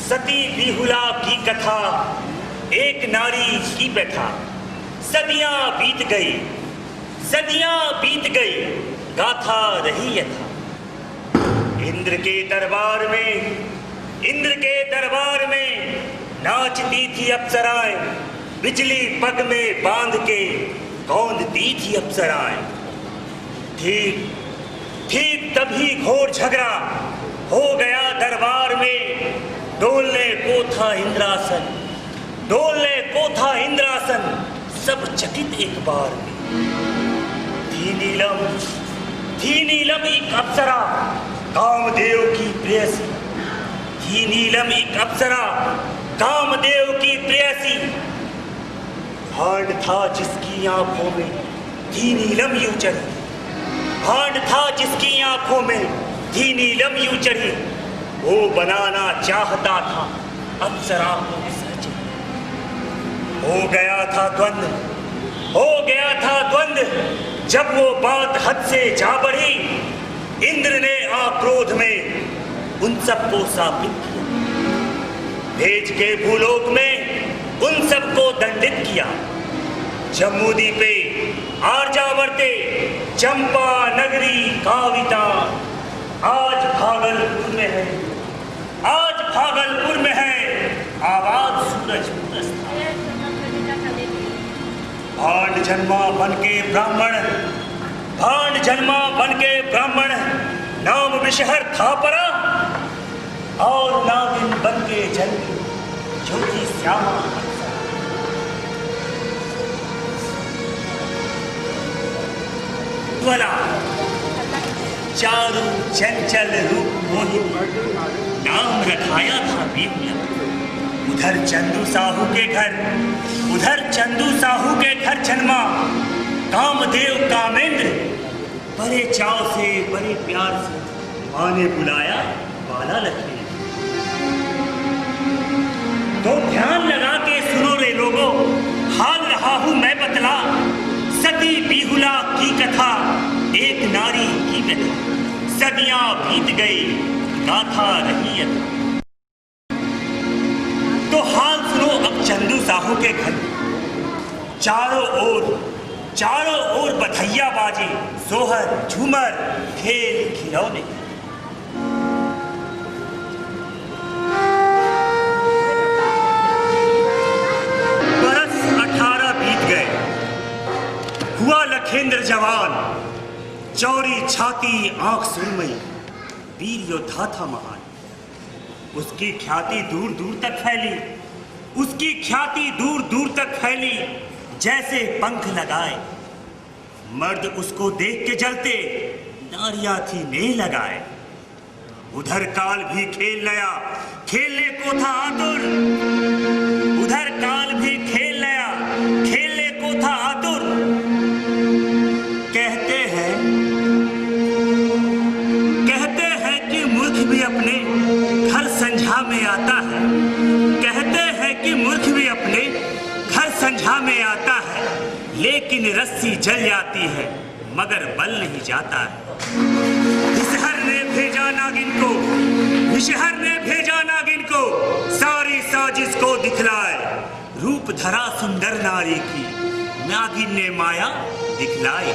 सती बिहुला की कथा, एक नारी की व्यथा। सदियां बीत गई, सदियां बीत गई, गाथा रही यथा। इंद्र के दरबार में, इंद्र के दरबार में नाचती थी अप्सराएं, बिजली पग में बांध के कौंधती थी अप्सराएं। ठीक ठीक तभी घोर झगड़ा हो गया दरबार में, डोलने को था इंद्रासन, डोलने को था इंद्रासन, सब चकित एक बार में। थी नीलम एक अप्सरा, कामदेव की प्रेयसी। थी नीलम एक अप्सरा, कामदेव की प्रेयसी। भांड था जिसकी आंखों में थी नीलम यूं चढ़ी, भांड था जिसकी आंखों में थी नीलम यूं चढ़ी। वो बनाना चाहता था अप्सरा को सजी। हो गया था द्वंद्व, हो गया था द्वंद्व, जब वो बात हद से जा बढ़ी। इंद्र ने आक्रोध में उन सबको शापित किया, भेज के भूलोक में उन सबको दंडित किया। जम्मूदी पे आर्यावर्ते चंपा नगरी काविता, आज भागलपुर में है, आज भागलपुर में है आवाज सूरजपुर। भांड जन्मा बन के ब्राह्मण, भांड जन्मा बन के ब्राह्मण, नाम विषहर था परा, और नागिन बन के जन्मी ज्योति श्यामा। ज्वाला चारु चंचल रूप मोहिनी, नाम रखाया था बिहुला। उधर चंदू साहू के घर, उधर चंदू साहू के घर जन्मा कामदेव कामेंद्र। बड़े चाव से, बड़े प्यार से माँ ने बुलाया बाला लखी। तो ध्यान लगा के सुनो रे लोगों, हाल रहा हूं मैं बतला। सती बिहुला की कथा, एक नारी की व्यथा। सदियां बीत गई, गाथा रही है। तो हाल साहू के घर चारों ओर बधैया बाजे, सोहर झूमर, खेल खिलौने। बरस 18 बीत गए, हुआ लखेंद्र जवान, चौड़ी छाती आंख सुरमई, वीर योद्धा था महान। उसकी ख्याति दूर दूर तक फैली, उसकी ख्याति दूर दूर तक फैली, जैसे पंख लगाए। मर्द उसको देख के जलते, नारियां थी नेह लगाए। उधर काल भी खेल नया, खेलने को था आतुर। उधर काल भी खेल नया, खेलने को था आतुर। कहते हैं कि मूर्ख भी अपने घर संझा में आता है। कहते हैं कि मूर्ख भी अपने घर संझा में आता है, लेकिन रस्सी जल जाती है मगर बल नहीं जाता है। विषहर ने भेजा नागिन को, विषहर ने भेजा नागिन को, सारी साजिश को दिखलाए। रूप धरा सुंदर नारी की, नागिन ने माया दिखलाई।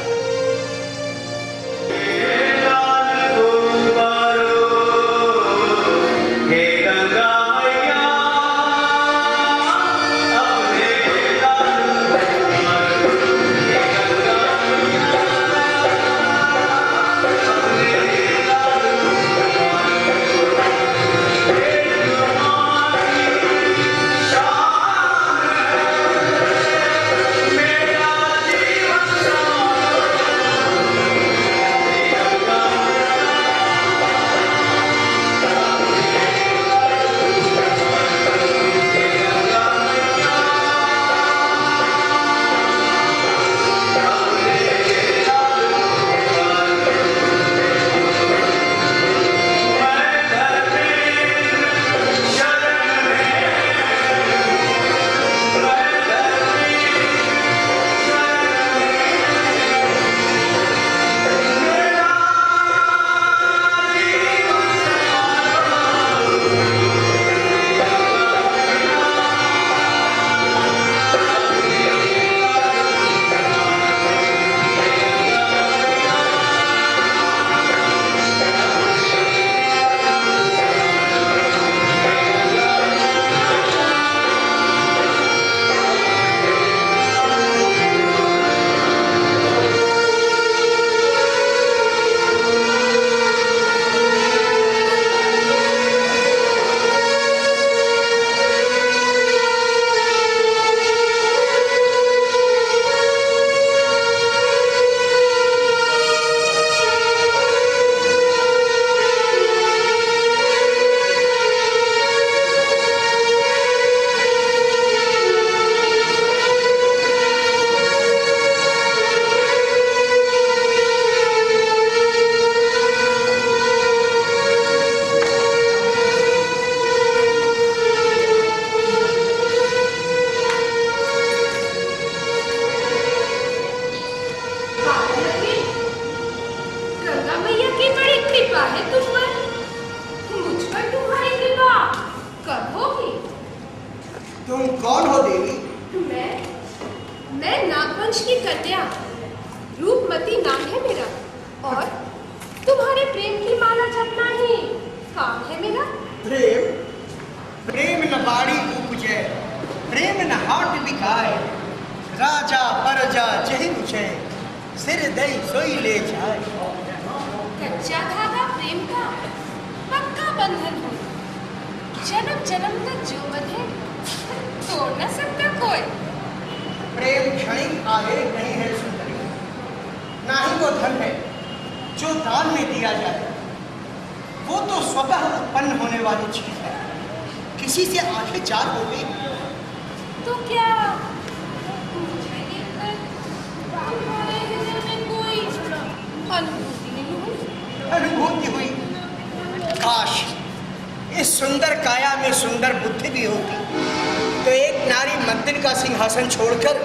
छोड़कर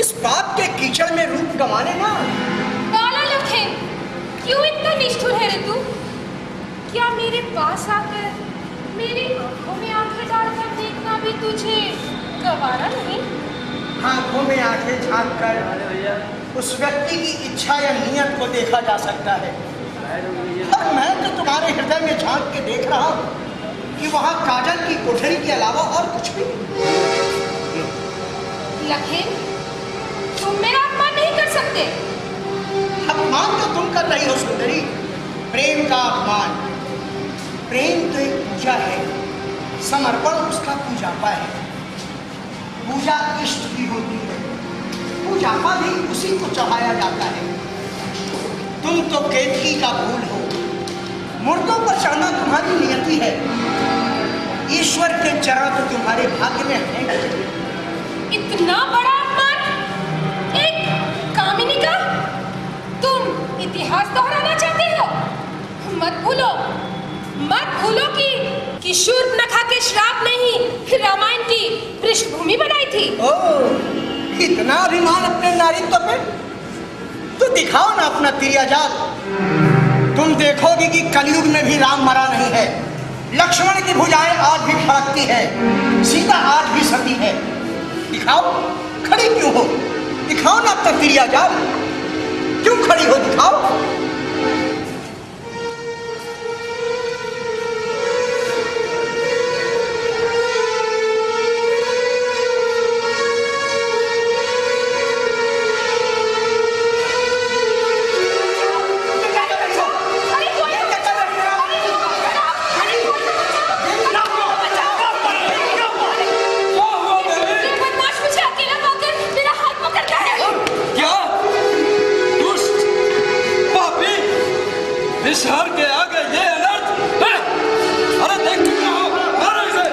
इस पाप के कीचड़ में रूप गंवाने ना। काला लखेन, क्यों इतना निष्ठुर है रे तू? क्या मेरे पास आकर मेरी आंखों में आंखें डालकर देखना भी तुझे गवारा नहीं। आंखों में आंखें झांक कर उस व्यक्ति की इच्छा या नियत को देखा जा सकता है। और मैं तो तुम्हारे हृदय में झांक के देख रहा हूँ कि वहाँ काजल की कोठरी के अलावा और कुछ भी। लखेन, तुम मेरा अपमान नहीं कर सकते। अपमान तो तुम कर रही हो सुंदरी, प्रेम का अपमान। प्रेम तो एक पूजा है, समर्पण उसका पूजापा है। पूजा इष्ट की होती है, पूजापा भी उसी को चढ़ाया जाता है। तुम तो केतकी का फूल हो, मुर्दों पर चढ़ना तुम्हारी नियति है। ईश्वर के चरण तो तुम्हारे भाग्य में है। इतना बड़ा अपमान एक कामिनी का? तुम इतिहास दोहराना चाहते हो? मत भूलो कि शूर्पणखा के श्राप ने ही रामायण की पृष्ठभूमि बनाई थी। ओह, इतना अभिमान अपने नारीत्व पे? तो दिखाओ ना अपना तिरियाजाल। तुम देखोगे कि कलयुग में भी राम मरा नहीं है। लक्ष्मण की भुजाएं आज भी फड़कती है, सीता आज भी सती है। दिखाओ, खड़ी क्यों हो? दिखाओ ना अपना तिरियाजाल। क्यों खड़ी हो? दिखाओ। शहर के आगे ये अनर्थ है। अरे देख क्या हो, मारो इसे।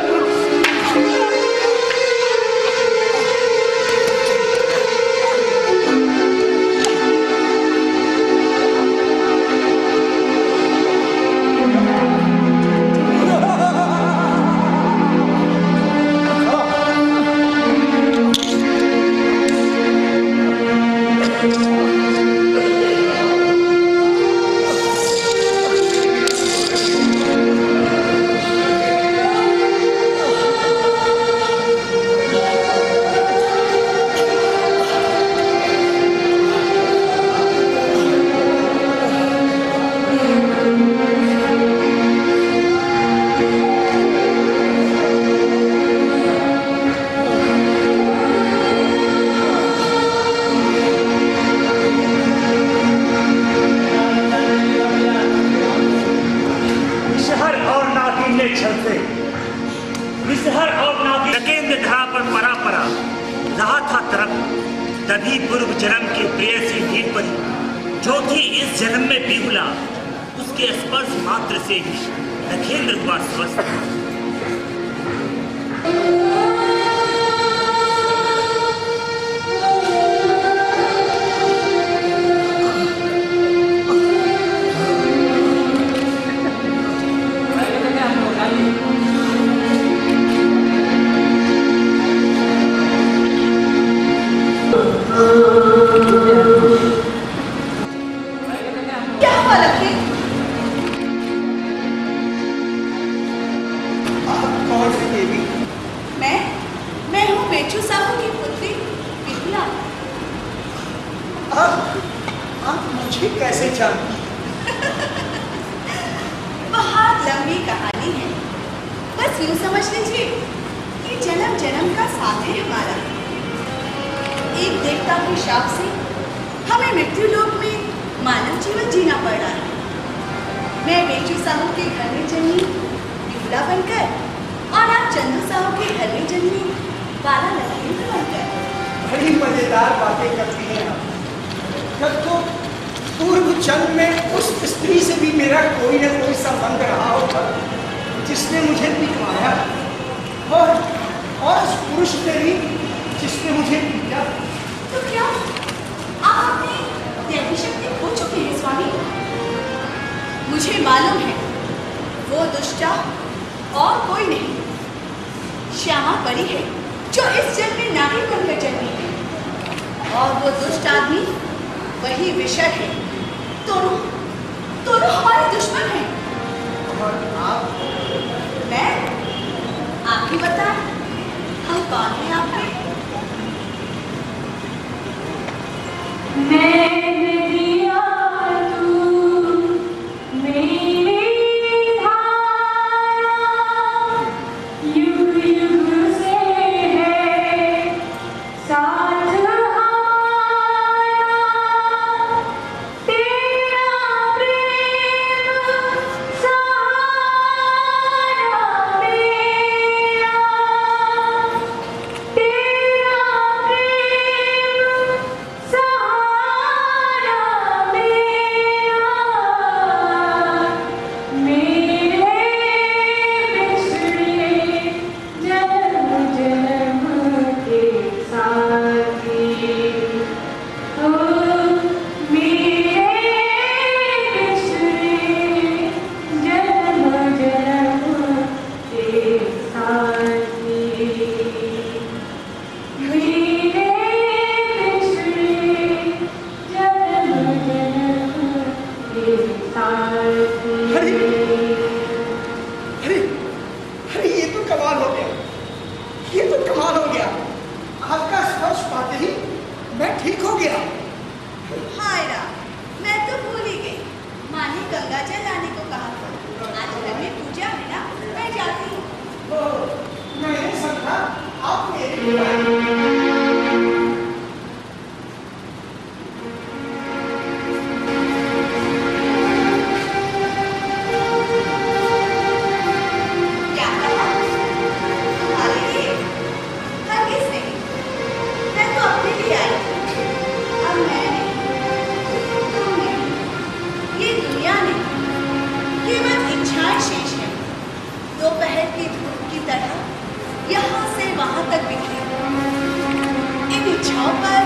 नकेंद्र धरा पर परा परा रहा था तरफ, तभी पूर्व जन्म की प्रेयसी नींद पड़ी, जो थी इस जन्म में बिहुला। उसके स्पर्श मात्र से ही नकेंद्र हुआ स्वस्थ। क्या हुआ लखी? आप कौन सी देवी? मैं हूँ बेचू साहू की पुत्री बिहुला। आप मुझे कैसे जानती? बहुत लंबी कहानी है, बस यूँ समझ लीजिए कि जन्म जन्म का साथ है हमारा। एक देवता के शाप से हमें मृत्यु लोक में मानव जीवन जीना पड़ रहा है। मैं बेचू साहू के घर में जन्मी बिहुला बनकर, और आप चंदू साहू के घर में जन्मी बाला लखेंद्र बनकर। बड़ी मजेदार बातें करती हैं आप। जब तो पूर्व जन्म में उस स्त्री से भी मेरा कोई न कोई संबंध रहा होगा जिसने मुझे पिटवाया, और उस पुरुष से भी जिसने मुझे पीटा। तो क्या आप अपनी दैवी शक्ति खो चुके हैं स्वामी? मुझे मालूम है वो दुष्टा और कोई नहीं, श्यामा परी है जो इस जन्म में नारी बनकर जन्मी है, और वो दुष्ट आदमी वही विषय है। दोनों हमारे दुश्मन हैं। और आप? मैं? आप ही बताएं, हम बांधे आपने? मैंने दिया तू मेरी धारा, युग युग से है साथ हमारा, तेरा प्रेम सहारा मेरा, तेरा प्रेम सहारा मेरा, मेरे बिछड़े जन्म जन्म के साथी, ओ मेरे बिछड़े जन्म जन्म के साथी, मेरे बिछड़े जन्म जन्म के साथी। अरे अरे अरे ये तो कमाल हो गया, ये तो कमाल हो गया। आपका स्पर्श पाते ही मैं ठीक हो गया। हाय राम, मैं तो भूल ही गई। माँ ने गंगा जल लाने को कहा था। आज घर में पूजा है ना, मैं जाती हूँ। ओह, मैं नहीं समझा आप मेरे लिए आए। क्या कहा? तुम्हारे लिए? हरगिज़ नहीं। मैं तो अपने लिए आई थी। अब मैं नहीं, तुम नहीं, ये दुनिया नहीं, केवल इच्छाएं शेष हैं। दोपहर की धूप की तरह यहाँ से वहाँ तक बिखरी। इन इच्छाओं पर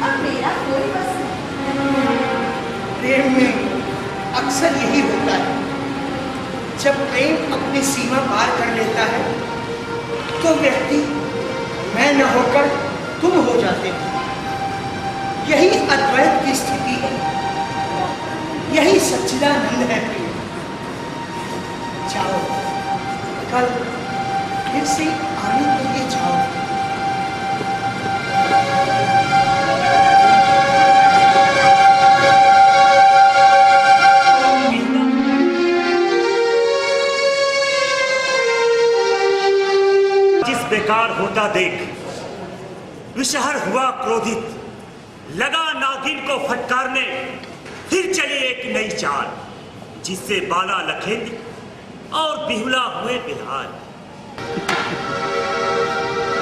अब मेरा कोई बस नहीं। प्रेम में अक्सर यही होता है, जब प्रेम अपनी सीमा पार कर लेता है तो व्यक्ति मैं न होकर तुम हो जाते हो। यही अद्वैत की स्थिति है, यही सच्चिदानंद है प्रेम। जाओ, कल फिर से आने के लिए जाओ। जिस बेकार होता देख विषहर हुआ क्रोधित, लगा नागिन को फटकारने, फिर चली एक नई चाल, जिससे बाला लखेंद्र और बिहुला हुए बिहार।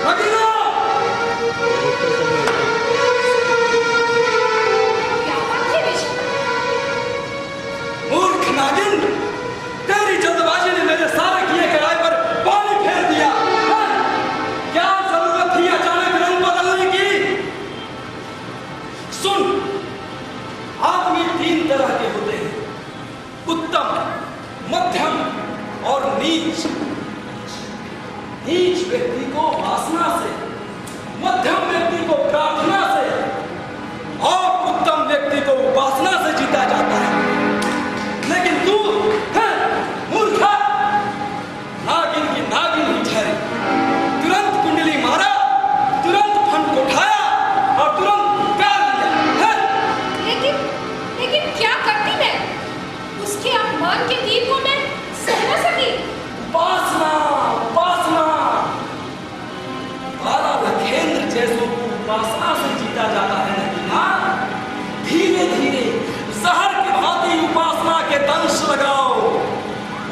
भगीना! क्या बात है ऋषि? मूर्ख नागिन, तेरी जल्दबाजी ने मेरे सारे किए कराए पर पानी फेर दिया। हाँ? क्या जरूरत थी अचानक रंग बदलने की? सुन, आदमी 3 तरह के होते हैं, उत्तम, मध्यम और नीच। नीच व्यक्ति को वासना से, मध्यम व्यक्ति को प्रार्थना से और उत्तम व्यक्ति को उपासना से जीता जाता है। लेकिन तू मूर्खा, नागिन की नागिन ही ठहरी। तुरंत कुंडली मारा, तुरंत फन को उठाया और तुरंत प्यार लिया। लेकिन क्या करती मैं? उसके अपमान के तीर को मैं सह न सकी। उपासना, उपासना। बाला लखेंद्र जैसों को उपासना से जीता जाता है नगीना। धीरे धीरे जहर की भांति उपासना के दंश लगाओ।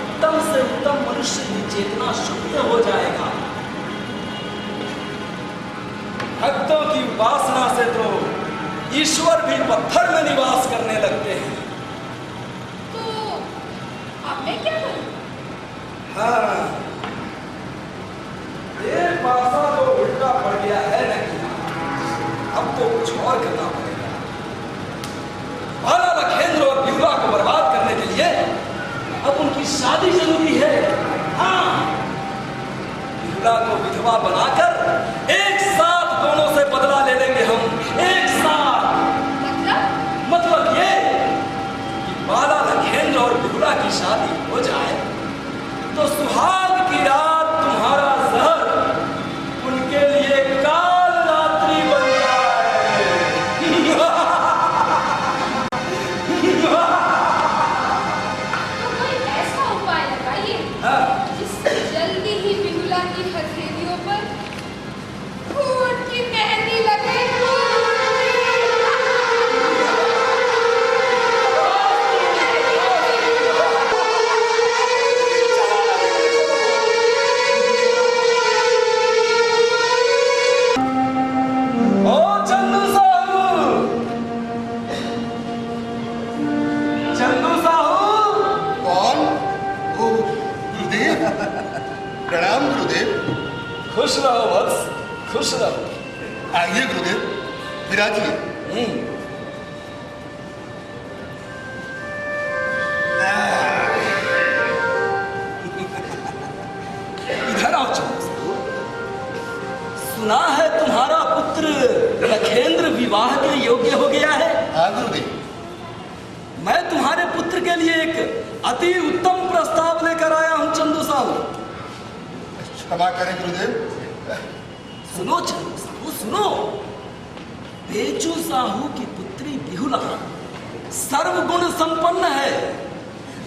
उत्तम से उत्तम मनुष्य की चेतना शुद्ध हो जाएगा। भक्तों की उपासना से तो ईश्वर भी पत्थर में निवास करने लगते हैं। तो अब मैं क्या करूं? हाँ, ये पासा तो उल्टा पड़ गया है नगीना। अब तो कुछ और करना पड़ेगा। बाला लखेंद्र और बिहुला को बर्बाद करने के लिए अब उनकी शादी जरूरी है। हाँ, बिहुला को विधवा बनाकर एक साथ दोनों से बदला ले लेंगे हम, एक साथ। मतलब ये कि बाला लखेंद्र और बिहुला की शादी हो जाए तो सुहाग की रात तुम्हारा जहर खुश रहो वत्स, खुश रहो। आइए गुरुदेव, विराजिए। इधर आओ चंदू साहू। सुना है तुम्हारा पुत्र लखेंद्र विवाह के योग्य हो गया है। हाँ गुरुदेव। मैं तुम्हारे पुत्र के लिए एक अति उत्तम प्रस्ताव लेकर आया हूं चंदू साहू। क्षमा करें गुरुदेव। सुनो चंदू साहू, सुनो। बेचू साहू की पुत्री बिहुला सर्वगुण संपन्न है,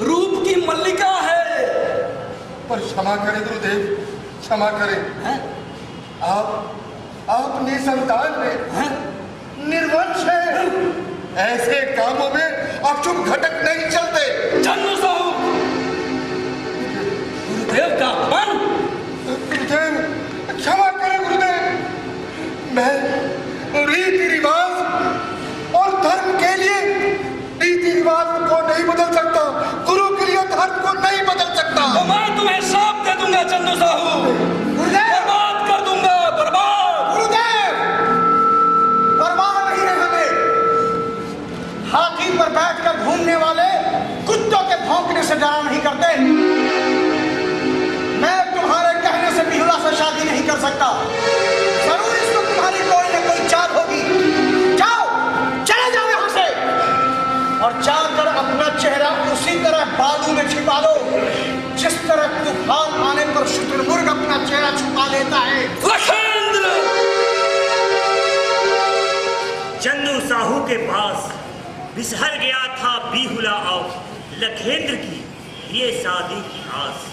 रूप की मल्लिका है। पर क्षमा करें गुरुदेव, क्षमा करें। हैं? आप निसंतान हैं, निर्वंश हैं। ऐसे कामों में अशुभ घटक नहीं चलते। चंदू साहू, गुरुदेव का अपमान। गुरुदेव क्षमा करें गुरुदेव। मैं रीति रिवाज और धर्म के लिए रीति रिवाज को नहीं बदल सकता, गुरु के लिए धर्म को नहीं बदल सकता। तो मैं तुम्हें श्राप दे दूंगा चंदू साहू, बर्बाद कर दूंगा, बर्बाद। गुरुदेव, बर्बाद नहीं है हमें। हाथी पर बैठकर घूमने वाले कुत्तों के भौंकने से डरा नहीं करते। मैं तुम्हारे कहने से बिहुला से शादी नहीं कर सकता। जरूर इसमें तुम्हारी कोई ना कोई चाल होगी। जाओ, चले जाओ यहां से और जाकर अपना चेहरा उसी तरह बालू में छिपा लो जिस तरह तूफान आने पर शुतुरमुर्ग अपना चेहरा छुपा लेता है। लखेंद्र! चंदू साहू के पास बिसर गया था बिहुला और लखेंद्र की ये शादी की आस।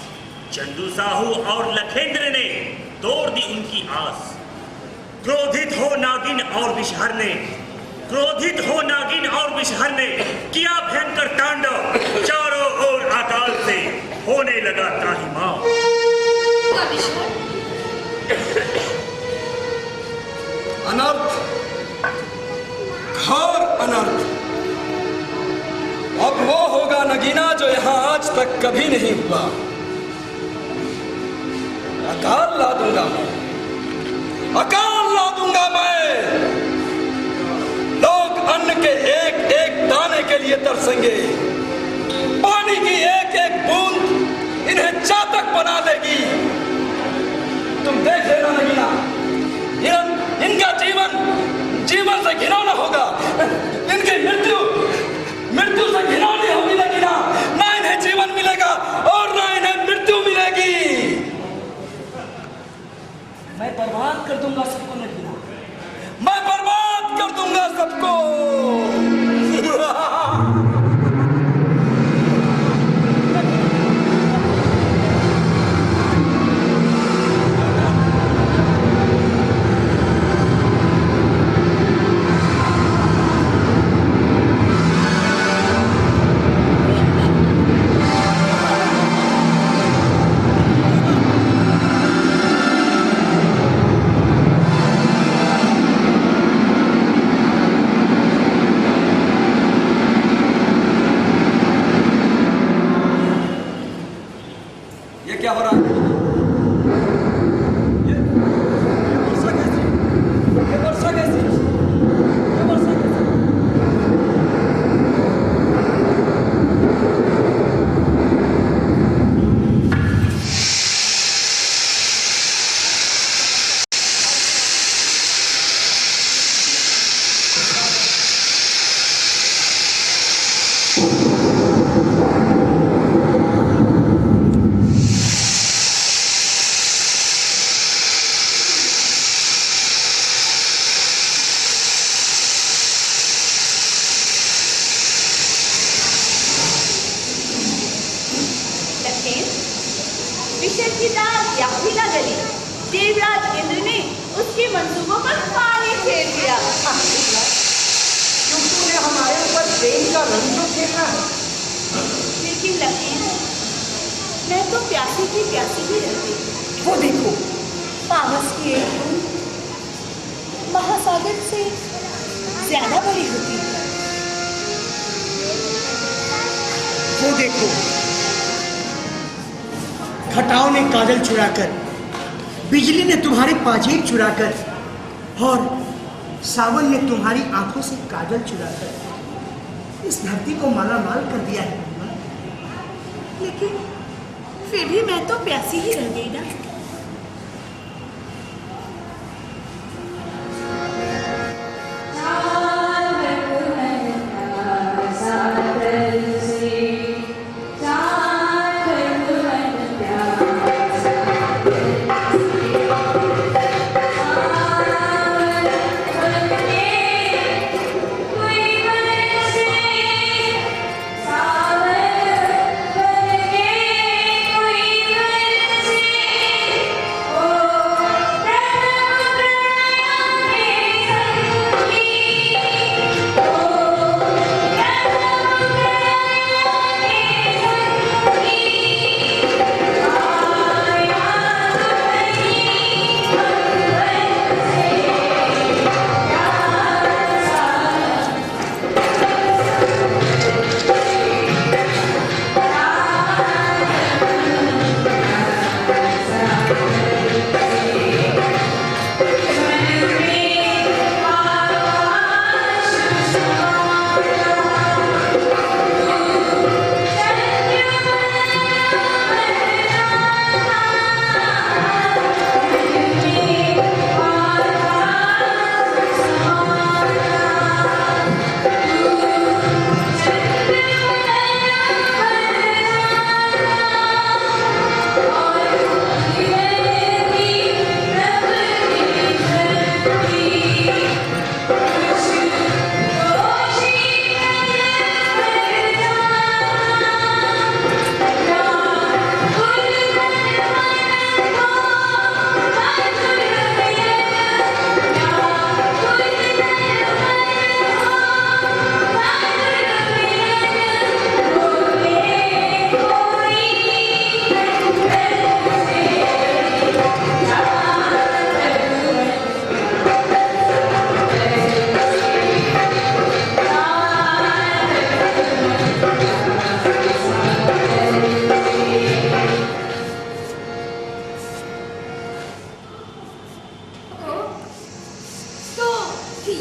चंदू साहू और लखेंद्र ने तोड़ दी उनकी आस। क्रोधित हो नागिन और विषहर ने, क्रोधित हो नागिन और विषहर ने किया भयंकर तांडव। चारों ओर अकाल से होने लगा त्राहिमाम। अनर्थ, घोर अनर्थ। अब वो होगा नगीना जो यहां आज तक कभी नहीं हुआ। अकाल ला दूंगा मैं, अकाल ला दूंगा मैं। लोग अन्न के एक एक दाने के लिए तरसेंगे। पानी की एक एक बूंद इन्हें चातक बना देगी। तुम देख लेना नगीना, इनका जीवन से घिनौना होगा। इनकी मृत्यु से घिनौनी होगी नगीना। ना इन्हें जीवन मिलेगा और ना इन्हें मृत्यु मिलेगी। मैं बर्बाद कर दूंगा सबको नगीना, मैं बर्बाद कर दूंगा सबको। क्या हो रहा है? ये वर्षा कैसी? ये वर्षा कैसी? ये वर्षा कैसी? विषय की दाल याही ना गली। देवराज इंद्र ने उसके मंसूबों पर पानी फेर दिया। क्यों तूने हमारे ऊपर प्रेम का रंग तो फेंका है? लेकिन लकीर, मैं तो प्यासी की प्यासी ही रहती। वो देखो, पावस की एक बूंद महासागर से ज्यादा बड़ी होती है। वो देखो, घटाओं ने काजल चुराकर बिजली ने तुम्हारे पाजेब चुराकर और सावन ने तुम्हारी आंखों से काजल चुराकर इस धरती को मालामाल कर दिया है। लेकिन फिर भी मैं तो प्यासी ही रह गई ना।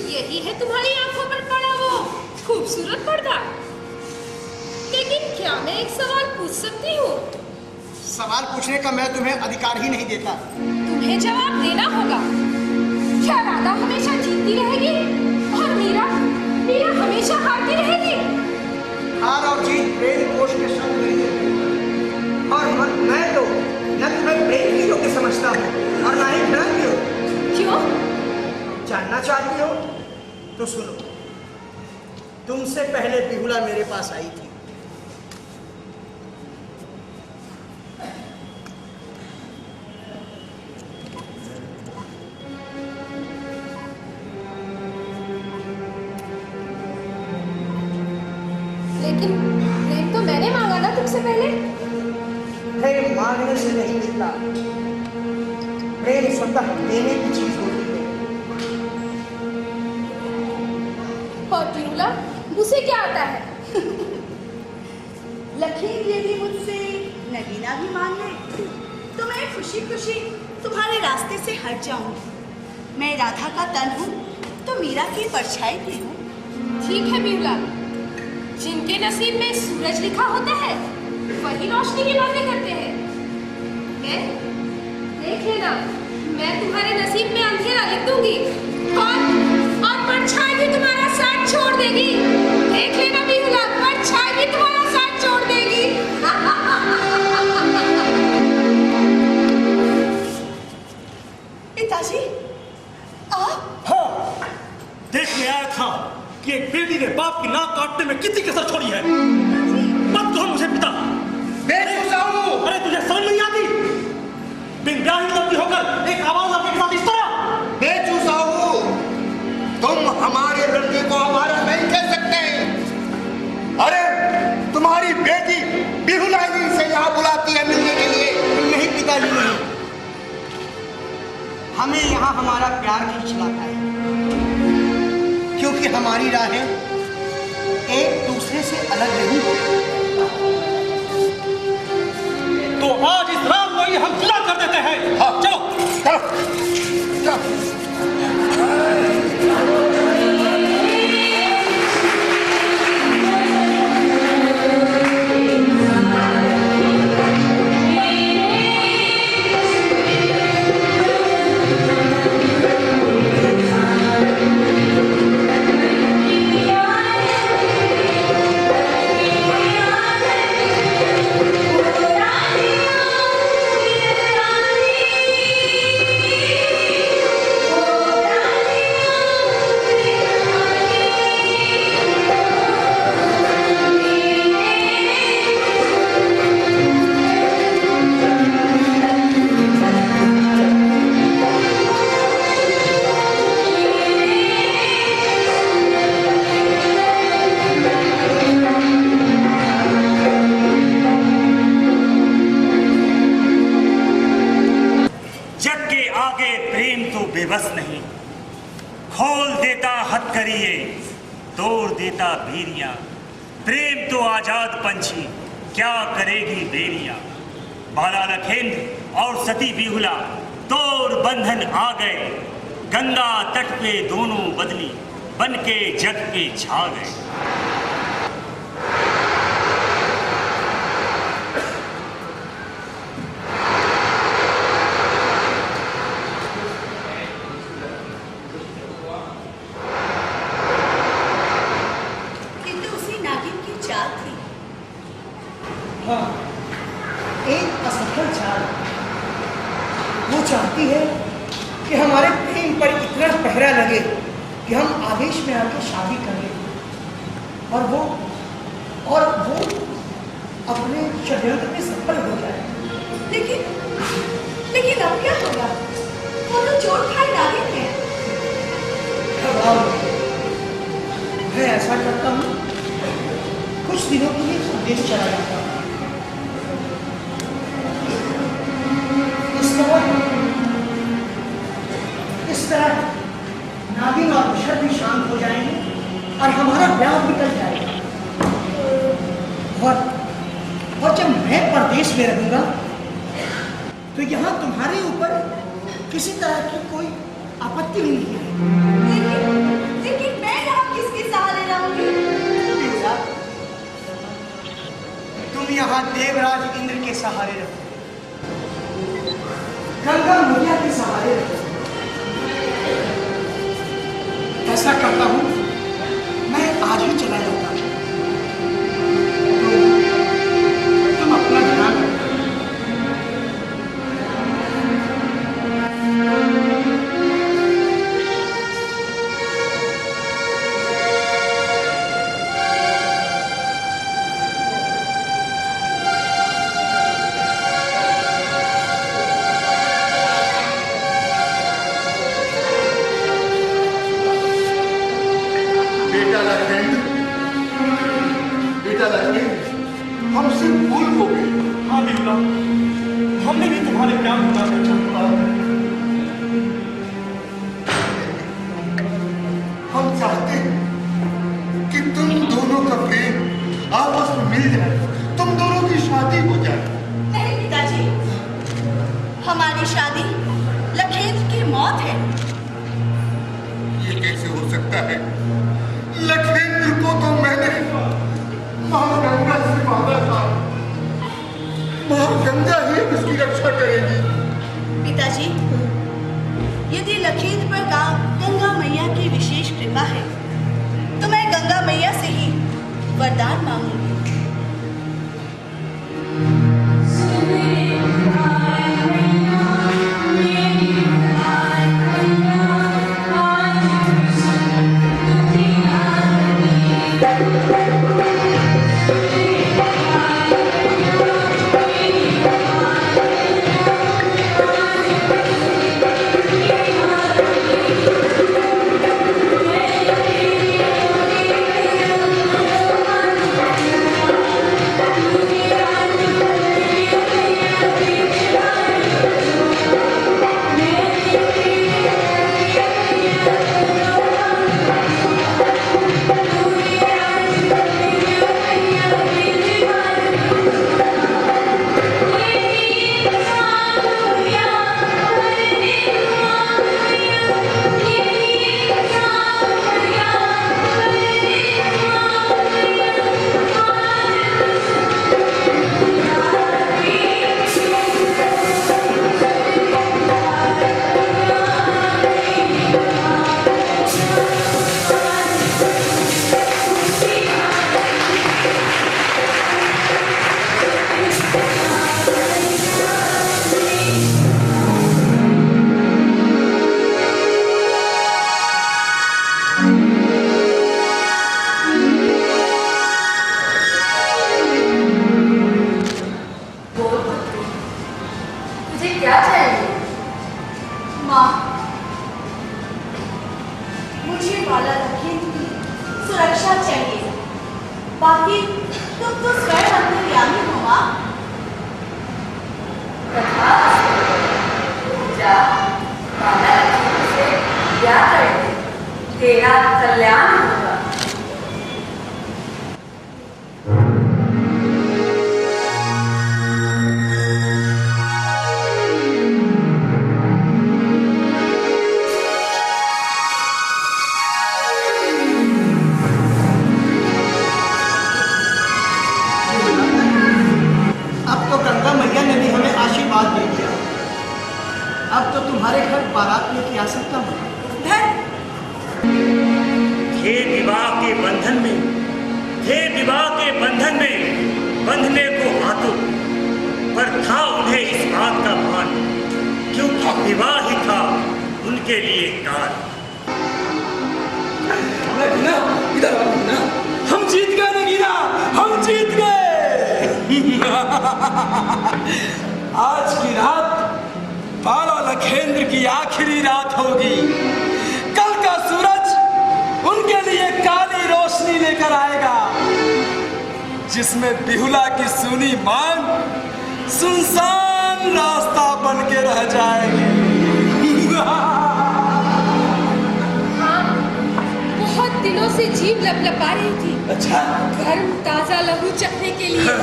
यही है तुम्हारी आंखों पर पड़ा वो खूबसूरत पर्दा। लेकिन क्या मैं एक सवाल पूछ सकती हूँ? सवाल पूछने का मैं तुम्हें अधिकार ही नहीं देता। तुम्हें जवाब देना होगा। क्या राधा हमेशा जीतती रहेगी और मीरा हमेशा हारती रहेगी? हार और जीत प्रेम कोश के शब्द नहीं है। और मैं तो न तुम्हें प्रेम की योग्य समझता हूँ और ना ही ज्ञान की योग्य। क्यों? जानना चाहती हो तो सुनो। तुमसे पहले बिहुला मेरे पास आई थी। लेकिन प्रेम तो मैंने मांगा ना तुमसे पहले। प्रेम मांगने से नहीं मिलता, प्रेम स्वतः देने की चीज होती है। और बिहुला उसे क्या आता है? लखीम यदि मुझसे नगीना भी मांग ले तो मैं खुशी खुशी तुम्हारे रास्ते से हट जाऊंगी। मैं राधा का तन हूँ तो मीरा की परछाई भी हूँ। ठीक है बिहुला, जिनके नसीब में सूरज लिखा होता है वही रोशनी की बातें करते हैं। देख लेना, मैं तुम्हारे नसीब में अंधेरा लिख दूंगी और परछाई भी तुम्हारा साथ छोड़ देगी। देख लेना बिहुला, परछाई भी तुम्हारा साथ छोड़ देगी। पिताजी आप? हाँ, देखने आया था कि एक बेटी ने बाप की नाक काटने में कितनी कसर छोड़ी है। मत कहो मुझे पिता। अरे तुझे समझ नहीं आती? बिन ब्याही लड़की होकर एक आवाज आपके साथ इस तरह। बेचू साहू, तुम हमारे लड़के को हमारा नहीं कह सकते। अरे तुम्हारी बेटी बिहुला ही से यहाँ बुलाती है मिलने के लिए। नहीं पिताजी, नहीं। हमें यहाँ हमारा प्यार खींच लाता है, क्योंकि हमारी राहें एक दूसरे से अलग नहीं होती। तो आज इस रात को ही हम जुदा कर देते हैं। हाँ, चलो। आगे प्रेम तो बेबस नहीं, खोल देता हथकड़िये, तोड़ देता बीरियां। प्रेम तो आजाद पंछी, क्या करेगी बेरियां। बाला लखेंद्र और सती बिहुला तोड़ बंधन आ गए, गंगा तट पे दोनों बदली बन के जग पे छा गए। हाँ, एक असफल चाल। वो चाहती है कि हमारे प्रेम पर इतना पहरा लगे कि हम आवेश में आके शादी कर लें और वो अपने षड्यंत्र में सफल हो जाए। लेकिन अब क्या होगा? वो तो चोट खाए नागिन है। मैं ऐसा करता हूँ, कुछ दिनों के लिए संदेश चला जाता हूँ। इस तरह नागिन और विषद भी शांत हो जाएंगे और हमारा ब्याह निकल जाएगा। और जब मैं परदेश में रहूंगा तो यहाँ तुम्हारे ऊपर किसी तरह की कोई आपत्ति भी नहीं है। लेकिन मैं यहाँ किसके सहारे रहूंगी? तुम यहाँ देवराज इंद्र के सहारे रहो, गंगा मैया के सहारे रहो। ऐसा करता हूँ, मैं आज ही चला जाता हूँ। तुम अपना ध्यान रखो। हमसे भूल हो गई। हाँ बिहुला, हमने भी तुम्हारे प्यार होना पहचाना। हम चाहते हैं कि तुम दोनों का प्रेम आपस में मिल जाए, तुम दोनों की शादी हो जाए। नहीं पिताजी, हमारी शादी लखेंद्र की मौत है। ये कैसे हो सकता है? लखेंद्र को तो मैंने माँ गंगा से मांगा था। माँ गंगा ही उसकी रक्षा करेगी। पिताजी, यदि लखेंद्र पर गंगा मैया की विशेष कृपा है तो मैं गंगा मैया से ही वरदान मांगूंगी। बाकी तुम तो स्वयं अंतर्यामी हो माँ। जा बाबा लक्ष्मण से क्या करते, तेरा कल्याण होगा। अब तो गंगा मैया ने भी हमें आशीर्वाद दे दिया। अब तो तुम्हारे घर बारात लेके आ सकता हूँ। थे विवाह के बंधन में, थे विवाह के बंधन में बंधने को हाथों, पर था उन्हें इस बात का भान, क्योंकि विवाह ही था उनके लिए काल। नगीना, इधर आओ नगीना। हम जीत गए नगीना, हम जीत गए। आज की रात बाला लखेंद्र की आखिरी रात होगी। कल का सूरज उनके लिए काली रोशनी लेकर आएगा, जिसमें बिहुला की सुनी मांग सुनसान रास्ता बन के रह जाएगी। बहुत दिनों से जीभ लपलपा रही थी। अच्छा, गर्म ताजा लहू चखने के लिए।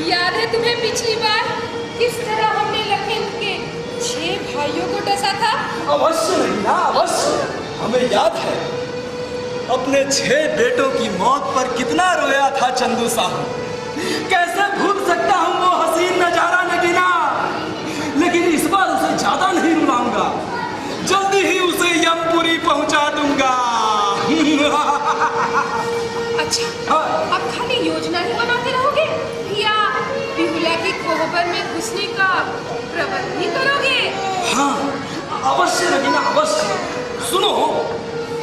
याद है तुम्हें पिछली बार किस तरह हमने लखेंद्र के 6 भाइयों को डसा था? अवश्य नहीं ना, अवश्य हमें याद है। अपने 6 बेटों की मौत पर कितना रोया था चंदू साहू। कैसे भूल सकता हूँ वो हसीन नजारा नगीना। लेकिन इस बार उसे ज्यादा नहीं रुलाऊंगा, जल्दी ही उसे यमपुरी पहुंचा दूंगा। अच्छा, अब खाली योजना ही बनाते रहोगे या बिहुला की कोहबर में घुसने का प्रबंध भी करोगे? हाँ, अवश्य नगीना, अवश्य। सुनो,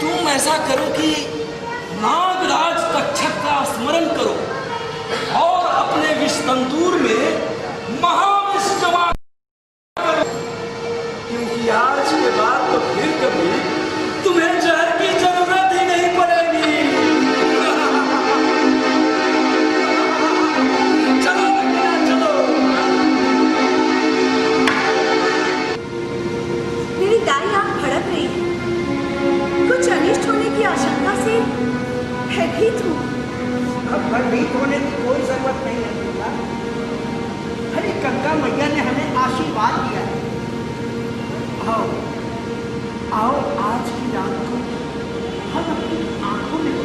तुम ऐसा करो कि नागराज तक्षक का स्मरण करो और अपने विष तंतूर में महाविष जमा करो, क्योंकि आज के बाद तो फिर कभी तुम्हें जहर की जरूरत ही नहीं पड़ेगी। चलो नगीना, चलो। मेरी दाई आंख फड़क रही है। कुछ अनिष्ट होने की आशंका से भयभीत हूँ। अब भयभीत होने की कोई जरूरत नहीं है बेटा। अरे गंगा मैया ने हमें आशीर्वाद दिया है। आओ आओ, आज की रात को हम अपनी आंखों में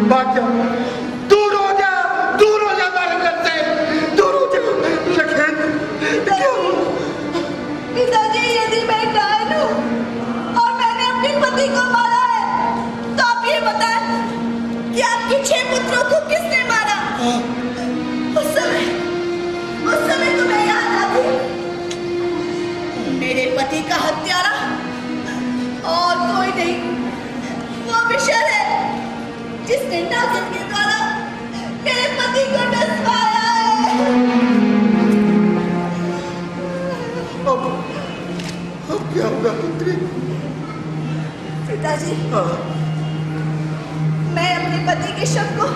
भाग जा, दूर हो जा, दूर हो जा मेरे घर से, दूर हो जा। लखेंद्र क्या पिताजी, यदि मैं घायल हूँ और मैंने अपने पति को मारा है, तो आप ये बताएं कि आपके 6 पुत्रों को किसने मारा? उस समय तो मैं यहाँ ना थी। मेरे पति का हत्या नागिन के द्वारा मेरे पति को डसवाया है। अब क्या होगा पुत्री? पिताजी, हाँ। मैं अपने पति के शव को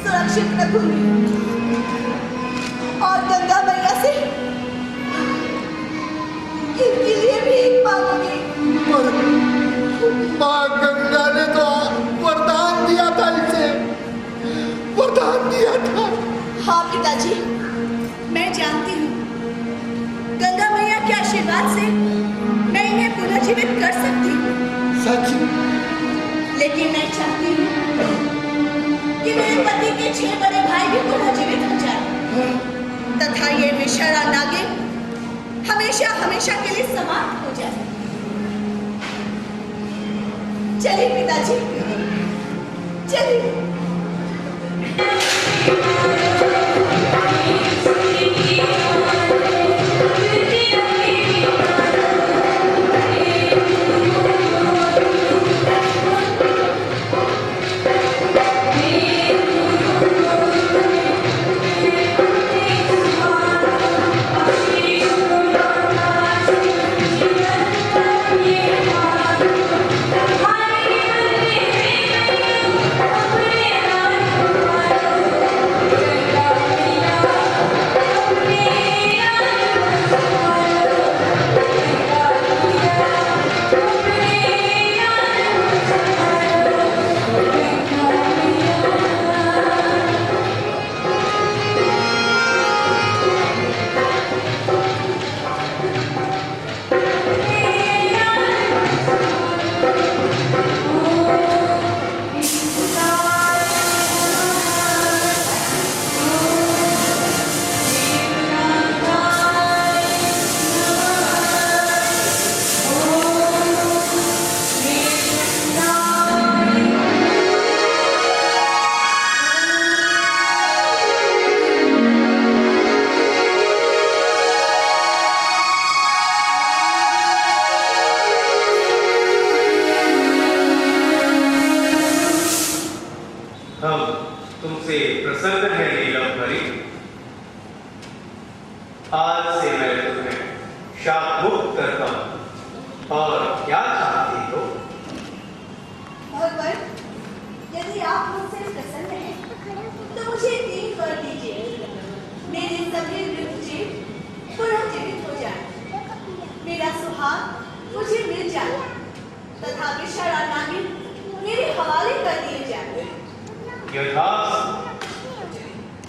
सुरक्षित रखूंगी और गंगा मैया से इनके लिए भीख मांगूंगी। माँ गंगा ने तो वरदान दिया था इसे, वरदान दिया था। हाँ पिताजी, मैं जानती हूँ गंगा मैया के आशीर्वाद से मैं इन्हें पुनर्जीवित कर सकती हूँ। सच? लेकिन मैं चाहती हूँ कि मेरे पति के 6 बड़े भाई भी पुनर्जीवित हो जाए तथा ये विषैला नागिन हमेशा हमेशा के लिए समाप्त हो जाए। चलिए पिताजी, चलिए।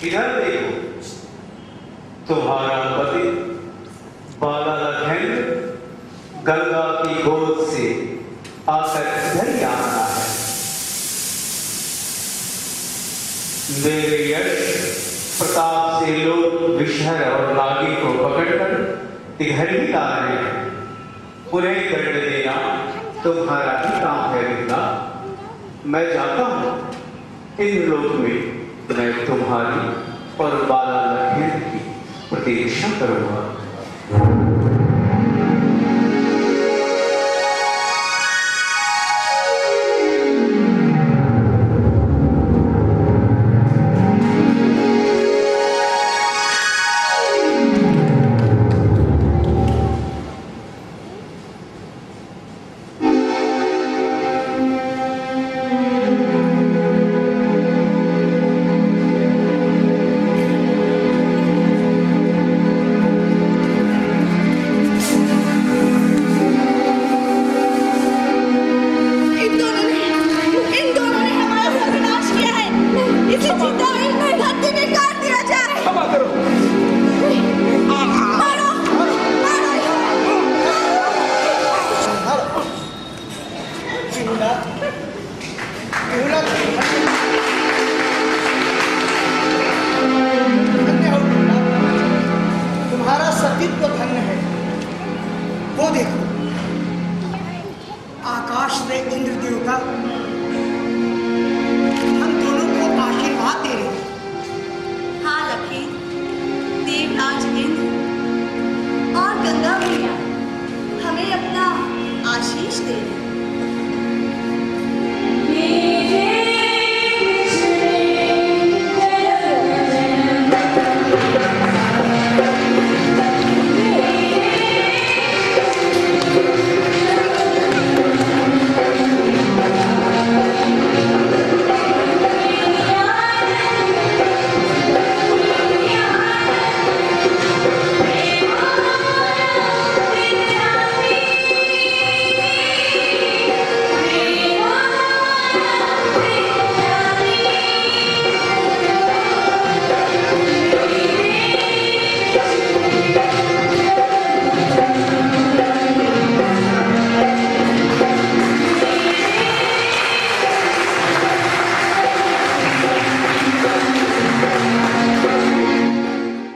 इधर देखो, तुम्हारा पति बाला लखेंद्र गंगा की गोद से आकर इधर ही आ रहा है। मेरे यश प्रताप से लोग विषहर और नागी को पकड़कर इधर ही ला रहे हैं। उन्हें दंड देना तुम्हारा ही काम है गंगा। मैं जाता हूँ, इन लोक में मैं तुम्हारी और बाला लखेंद्र की प्रतीक्षा करूंगा।